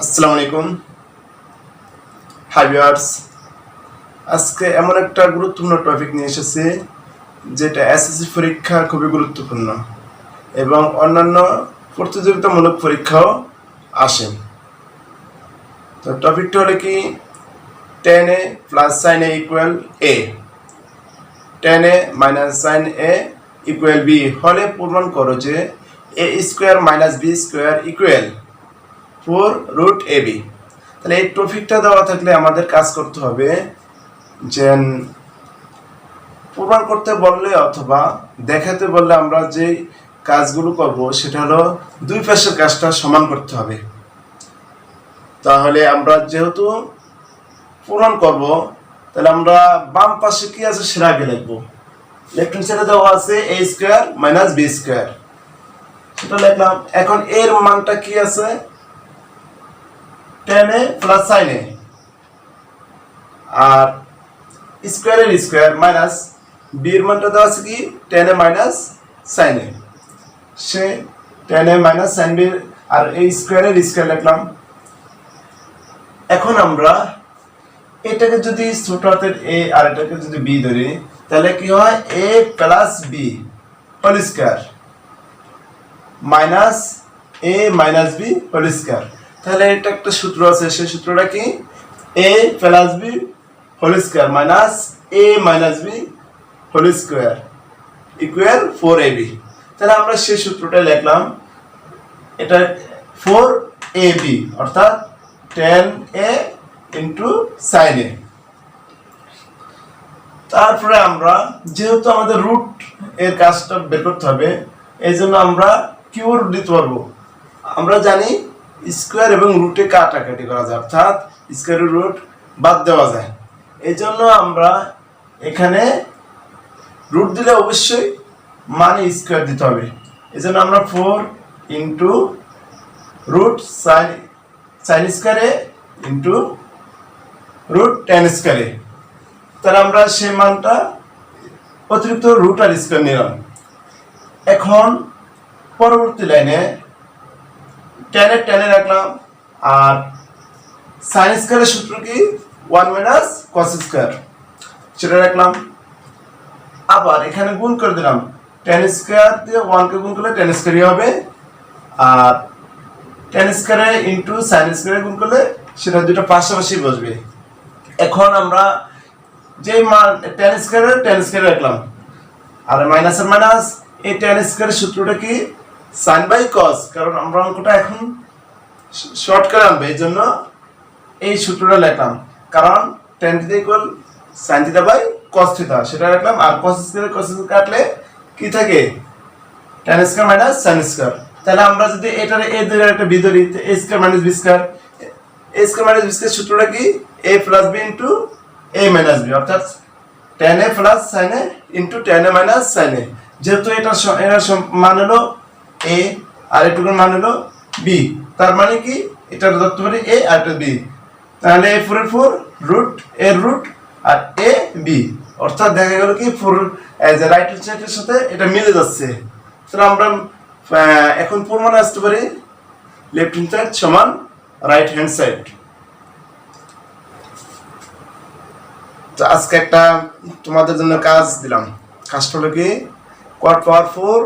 আসসালামু আলাইকুম। Hi viewers, আজকে এমন একটা গুরুত্বপূর্ণ টপিক নিয়ে এসেছি যেটা এসএসসি পরীক্ষা খুবই গুরুত্বপূর্ণ এবং অন্যান্য প্রতিযোগিতামূলক পরীক্ষাও আসে। তো টপিকটা হলো কি, tan a plus sin a equal a, tan a minus sin a equal b হলে প্রমাণ করো যে a square minus b square equal 4√ab। তাহলে এই টপিকটা দেওয়া থাকলে আমাদের কাজ করতে হবে যে প্রমাণ করতে বললে অথবা দেখাতে বললে আমরা যে কাজগুলো করব সেটা হলো দুই পাশের কাজটা সমান করতে হবে। তাহলে আমরা যেহেতু প্রমাণ করব তাহলে আমরা বাম পাশে কি আছে সেটা আগে লিখবো। লেফট হ্যান্ড সাইডে দেওয়া আছে a square minus b square, সেটা লিখলাম। এখন এর মানটা কি আছে, tan a plus sin a, আর স্কয়ারের স্কয়ার মাইনাস b এর মানটা দেওয়া আছে কি tan a minus sin a, সে tan a minus sin b আর এই স্কয়ারের স্কয়ার লিখলাম। এখন আমরা এটাকে যদি ছোট হাতের a আর এটাকে যদি b ধরি তাহলে কি হয়, a plus b whole square minus a minus b whole square. তাহলে এটা একটা সূত্র আছে, সেই সূত্রটা কি, a plus b whole square minus a minus b whole square equal 4ab। তাহলে আমরা সেই সূত্রটা লিখলাম, এটা 4ab অর্থাৎ tan a into sin a। তারপরে আমরা যেহেতু আমাদের রুট এর কাজটা বের করতে হবে, এই জন্য আমরা কিউ রুট দিতে পারবো। আমরা জানি স্কোয়ার এবং রুটে কাটাকাটি করা যায়, অর্থাৎ স্কোয়ারের রুট বাদ দেওয়া যায়। এই জন্য আমরা এখানে রুট দিলে অবশ্যই মানে স্কোয়ার দিতে হবে। এই জন্য আমরা 4 ইন্টু রুট সাইন স্কোয়ারে ইন্টু রুট tan স্কোয়ারে। তাহলে আমরা সেই মানটা অতিরিক্ত রুট আর স্কোয়ার নিলাম। এখন পরবর্তী লাইনে tan রাখলাম, আর sin স্কয়ারের সূত্র কি 1 মাইনাস cos স্কয়ার, সেটা রাখলাম। আবার এখানে গুণ করে দিলাম, tan স্কয়ার দিয়ে 1 কে গুণ করলে tan স্কয়ারই হবে, আর tan স্কয়ারে ইনটু sin স্কয়ারে গুণ করলে সেটা দুটো পাশাপাশি বসবে। এখন আমরা যে মান tan স্কয়ার রাখলাম, আর মাইনাসের মাইনাস, এই tan স্কয়ারের সূত্রটা কি sin বাই cos, কারণ আমরা অঙ্কটা এখন শর্ট করে আনবে এই জন্য এই সূত্রটা লিখলাম। কারণ tan theta equal sin theta by cos theta, সেটা রাখলাম। আর cos স্কয়ার কাটলে কি থাকে, tan square minus sin square. তাহলে আমরা যদি এটারে a ধরে একটা b ধরি, a square minus b square, a square minus b square সূত্রটা কি a plus b into a minus b, অর্থাৎ tan a plus sin a into tan a minus sin a। যেহেতু এটা মান হলো a আর এটুকুর মান হলো b, তার মানে কি এটা ধরতে পারি a আর এটা b। তাহলে a 4 এর 4 রুট এর রুট আর a b, অর্থাৎ দেখা গেল কি 4 এজ এ রাইট হ্যান্ড সাইডের সাথে এটা মিলে যাচ্ছে। তাহলে আমরা এখন প্রমাণে আসতে পারি লেফট হ্যান্ড সাইড সমান রাইট হ্যান্ড সাইড। তো আজকে একটা তোমাদের জন্য কাজ দিলাম, কাজটা হলো কি, cot power 4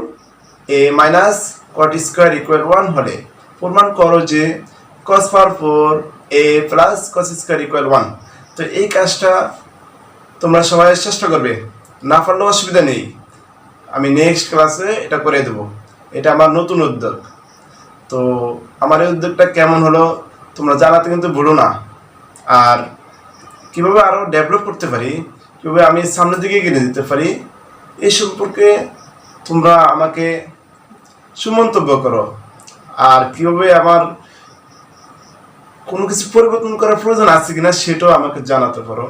a minus cot square equal 1 হলে প্রমাণ করো যে cos power 4 a plus cos square equal 1। তো এই কাজটা তোমরা সবাই চেষ্টা করবে, না পারলেও অসুবিধা নেই, আমি নেক্সট ক্লাসে এটা করে দেব। এটা আমার নতুন উদ্যোগ। তো আমার এই উদ্যোগটা কেমন হলো তোমরা জানাতে কিন্তু ভুলো না। আর কিভাবে আরো ডেভেলপ করতে পারি, কিভাবে আমি সামনের দিকে এগিয়ে যেতে পারি, এই সম্পর্কে তোমরা আমাকে সুমন্তব্য করো। আর কিভাবে আমার কোনো কিছু পরিবর্তন করার প্রয়োজন আছে কিনা সেটাও আমাকে জানাতে পারো।